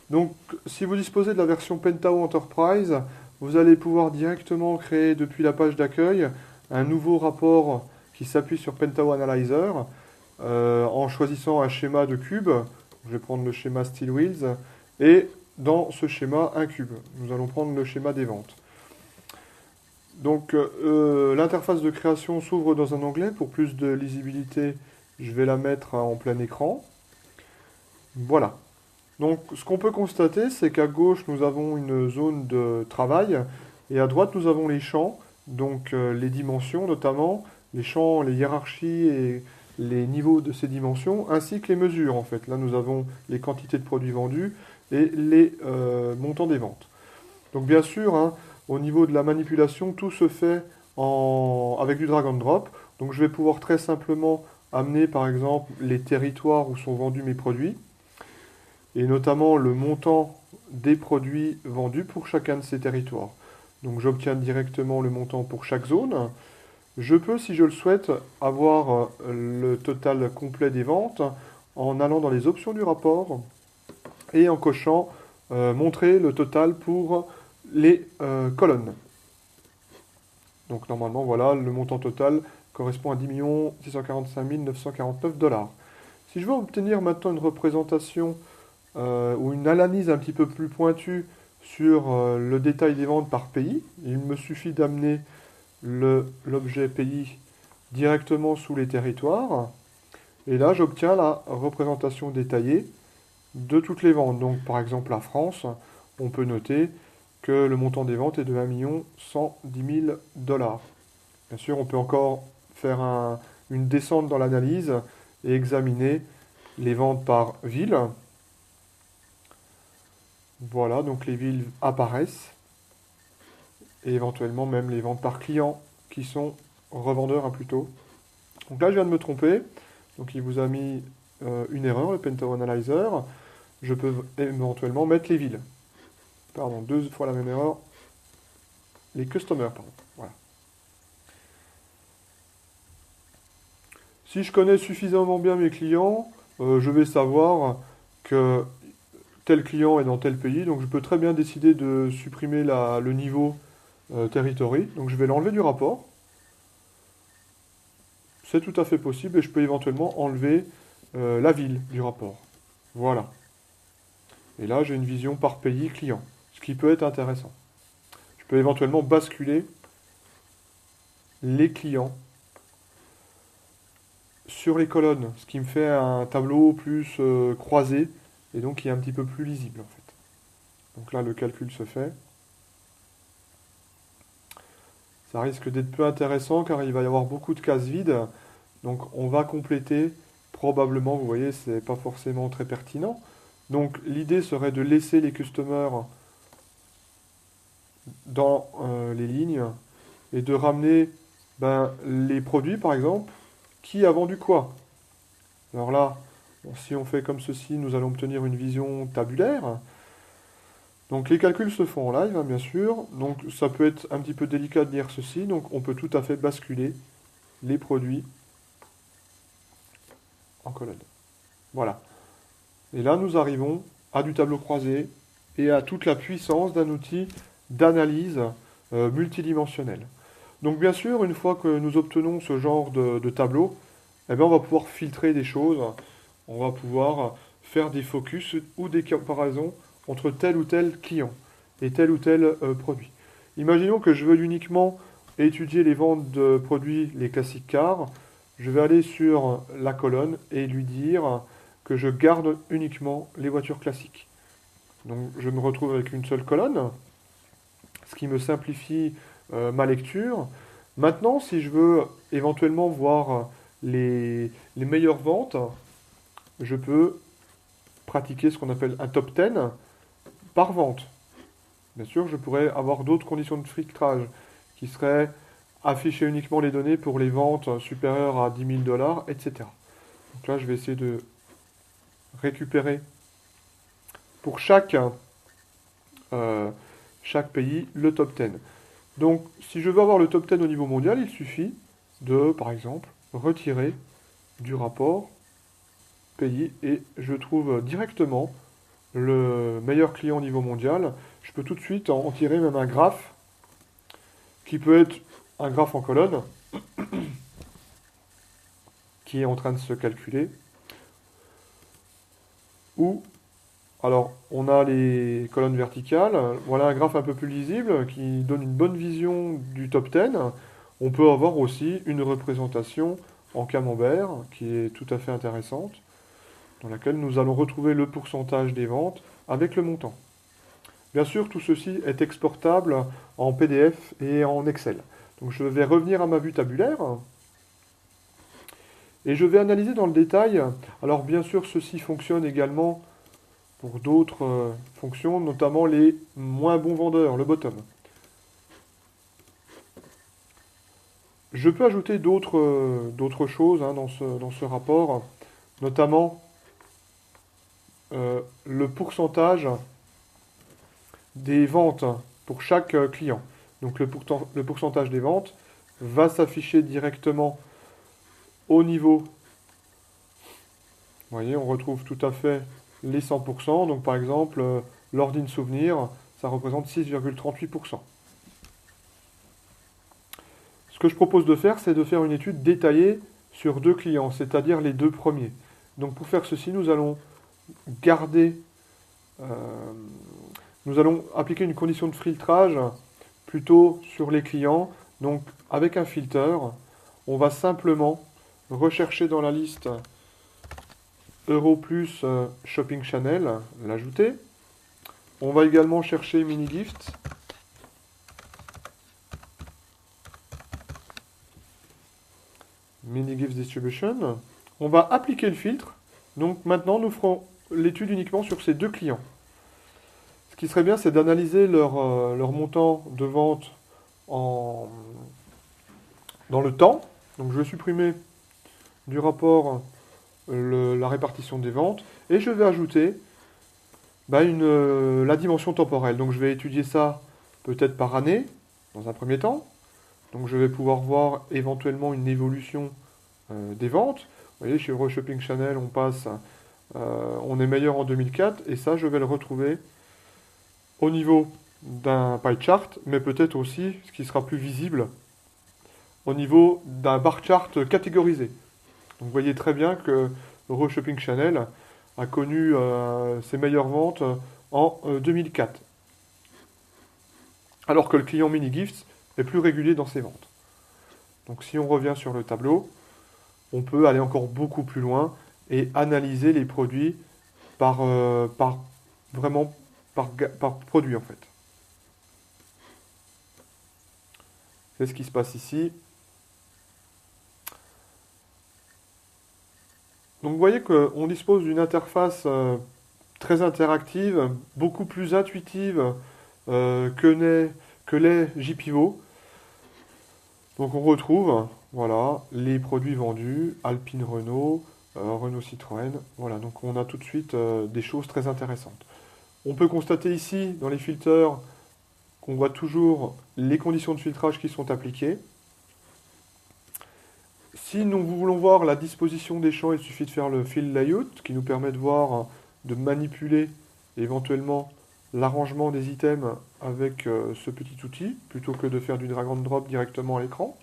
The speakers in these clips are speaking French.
Donc, si vous disposez de la version Pentao Enterprise, vous allez pouvoir directement créer depuis la page d'accueil un nouveau rapport qui s'appuie sur Pentao Analyzer en choisissant un schéma de cube. Je vais prendre le schéma Steel Wheels et dans ce schéma un cube. Nous allons prendre le schéma des ventes. Donc l'interface de création s'ouvre dans un onglet. Pour plus de lisibilité, je vais la mettre en plein écran. Voilà. Donc ce qu'on peut constater, c'est qu'à gauche, nous avons une zone de travail et à droite, nous avons les champs, donc les dimensions notamment, les champs, les hiérarchies et les niveaux de ces dimensions, ainsi que les mesures en fait. Là, nous avons les quantités de produits vendus et les montants des ventes. Donc bien sûr, hein, au niveau de la manipulation, tout se fait avec du drag and drop. Donc je vais pouvoir très simplement amener par exemple les territoires où sont vendus mes produits et notamment le montant des produits vendus pour chacun de ces territoires. Donc j'obtiens directement le montant pour chaque zone. Je peux, si je le souhaite, avoir le total complet des ventes en allant dans les options du rapport et en cochant montrer le total pour les colonnes. Donc normalement, voilà, le montant total correspond à 10 645 949 $. Si je veux obtenir maintenant une représentation ou une analyse un petit peu plus pointue sur le détail des ventes par pays, il me suffit d'amener l'objet pays directement sous les territoires. Et là, j'obtiens la représentation détaillée de toutes les ventes. Donc, par exemple, la France, on peut noter que le montant des ventes est de 1 110 000 $. Bien sûr, on peut encore faire une descente dans l'analyse et examiner les ventes par ville. Voilà, donc les villes apparaissent et éventuellement même les ventes par client qui sont revendeurs plutôt. Donc là, je viens de me tromper. Donc il vous a mis une erreur, le Pentao Analyzer. Je peux éventuellement mettre les villes. Pardon, deux fois la même erreur. Les customers, pardon. Voilà. Si je connais suffisamment bien mes clients, je vais savoir que tel client est dans tel pays. Donc je peux très bien décider de supprimer le niveau territory. Donc je vais l'enlever du rapport. C'est tout à fait possible et je peux éventuellement enlever la ville du rapport. Voilà. Et là, j'ai une vision par pays client, ce qui peut être intéressant. Je peux éventuellement basculer les clients sur les colonnes, ce qui me fait un tableau plus croisé et donc qui est un petit peu plus lisible en fait. Donc là, le calcul se fait. Ça risque d'être peu intéressant car il va y avoir beaucoup de cases vides. Donc on va compléter probablement, vous voyez, c'est pas forcément très pertinent. Donc l'idée serait de laisser les customers dans les lignes et de ramener les produits par exemple qui a vendu quoi. Alors là, si on fait comme ceci, nous allons obtenir une vision tabulaire. Donc les calculs se font en live, hein, bien sûr. Donc ça peut être un petit peu délicat de lire ceci. Donc on peut tout à fait basculer les produits en colonne. Voilà. Et là, nous arrivons à du tableau croisé et à toute la puissance d'un outil d'analyse multidimensionnel. Donc bien sûr, une fois que nous obtenons ce genre de tableau, eh bien, on va pouvoir filtrer des choses, on va pouvoir faire des focus ou des comparaisons entre tel ou tel client et tel ou tel produit. Imaginons que je veux uniquement étudier les ventes de produits, les classiques cars. Je vais aller sur la colonne et lui dire que je garde uniquement les voitures classiques. Donc je me retrouve avec une seule colonne, ce qui me simplifie ma lecture. Maintenant, si je veux éventuellement voir les meilleures ventes, je peux pratiquer ce qu'on appelle un top 10 par vente. Bien sûr, je pourrais avoir d'autres conditions de filtrage qui seraient afficher uniquement les données pour les ventes supérieures à 10 000 $, etc. Donc là, je vais essayer de récupérer pour euh, chaque pays le top 10. Donc, si je veux avoir le top 10 au niveau mondial, il suffit de, par exemple, retirer du rapport pays et je trouve directement meilleur client au niveau mondial, je peux tout de suite en tirer même un graphe qui peut être un graphe en colonne qui est en train de se calculer. Ou, alors, on a les colonnes verticales. Voilà un graphe un peu plus lisible qui donne une bonne vision du top 10. On peut avoir aussi une représentation en camembert qui est tout à fait intéressante, dans laquelle nous allons retrouver le pourcentage des ventes avec le montant. Bien sûr, tout ceci est exportable en PDF et en Excel. Donc je vais revenir à ma vue tabulaire et je vais analyser dans le détail. Alors bien sûr, ceci fonctionne également pour d'autres fonctions, notamment les moins bons vendeurs, le bottom. Je peux ajouter d'autres choses dans ce rapport, notamment le pourcentage des ventes pour chaque client. Donc le pourcentage des ventes va s'afficher directement au niveau. Vous voyez, on retrouve tout à fait les 100%. Donc par exemple, l'Ordine Souvenir, ça représente 6,38%. Ce que je propose de faire, c'est de faire une étude détaillée sur 2 clients, c'est-à-dire les 2 premiers. Donc pour faire ceci, nous allons garder, nous allons appliquer une condition de filtrage plutôt sur les clients. Donc avec un filter, on va simplement rechercher dans la liste Euro plus Shopping Channel, l'ajouter. On va également chercher Mini Gift. Mini Gift Distribution. On va appliquer le filtre. Donc maintenant, nous ferons l'étude uniquement sur ces 2 clients. Ce qui serait bien, c'est d'analyser leur montant de vente dans le temps. Donc je vais supprimer du rapport la répartition des ventes et je vais ajouter la dimension temporelle. Donc je vais étudier ça peut-être par année dans un premier temps. Donc je vais pouvoir voir éventuellement une évolution des ventes. Vous voyez, chez Euroshopping Channel, on est meilleur en 2004 et ça, je vais le retrouver au niveau d'un pie chart, mais peut-être aussi, ce qui sera plus visible, au niveau d'un bar chart catégorisé. Donc vous voyez très bien que Euroshopping Channel a connu ses meilleures ventes en 2004. Alors que le client Mini Gifts est plus régulier dans ses ventes. Donc si on revient sur le tableau, on peut aller encore beaucoup plus loin et analyser les produits par produit en fait. C'est ce qui se passe ici. Donc vous voyez qu'on dispose d'une interface très interactive, beaucoup plus intuitive que les JPivots. Donc on retrouve voilà, les produits vendus, Alpine Renault, Renault Citroën. Voilà, donc on a tout de suite des choses très intéressantes. On peut constater ici, dans les filters, qu'on voit toujours les conditions de filtrage qui sont appliquées. Si nous voulons voir la disposition des champs, il suffit de faire le fill layout, qui nous permet de voir, de manipuler éventuellement l'arrangement des items avec ce petit outil, plutôt que de faire du drag and drop directement à l'écran.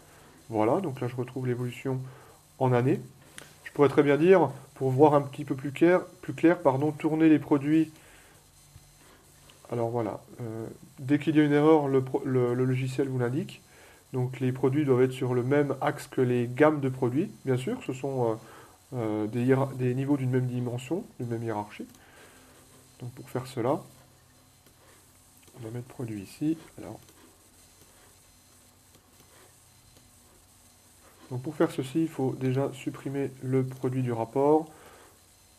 Voilà, donc là je retrouve l'évolution en année. Je pourrais très bien dire, pour voir un petit peu plus clair, tourner les produits. Alors voilà, dès qu'il y a une erreur, le logiciel vous l'indique. Donc les produits doivent être sur le même axe que les gammes de produits. Bien sûr, ce sont des niveaux d'une même dimension, d'une même hiérarchie. Donc pour faire cela, on va mettre produit ici. Alors, donc pour faire ceci, il faut déjà supprimer le produit du rapport,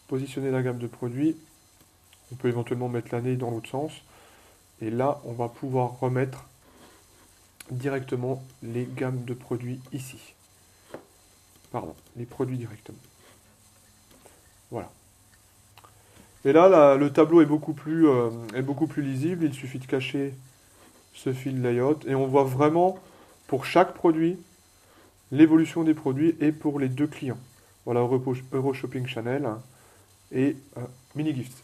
positionner la gamme de produits. On peut éventuellement mettre l'année dans l'autre sens. Et là, on va pouvoir remettre directement les gammes de produits ici. Pardon, les produits directement. Voilà. Et là, le tableau est beaucoup plus lisible. Il suffit de cacher ce fil layout. Et on voit vraiment, pour chaque produit, l'évolution des produits et pour les 2 clients. Voilà, Euroshopping Channel et Mini Gifts.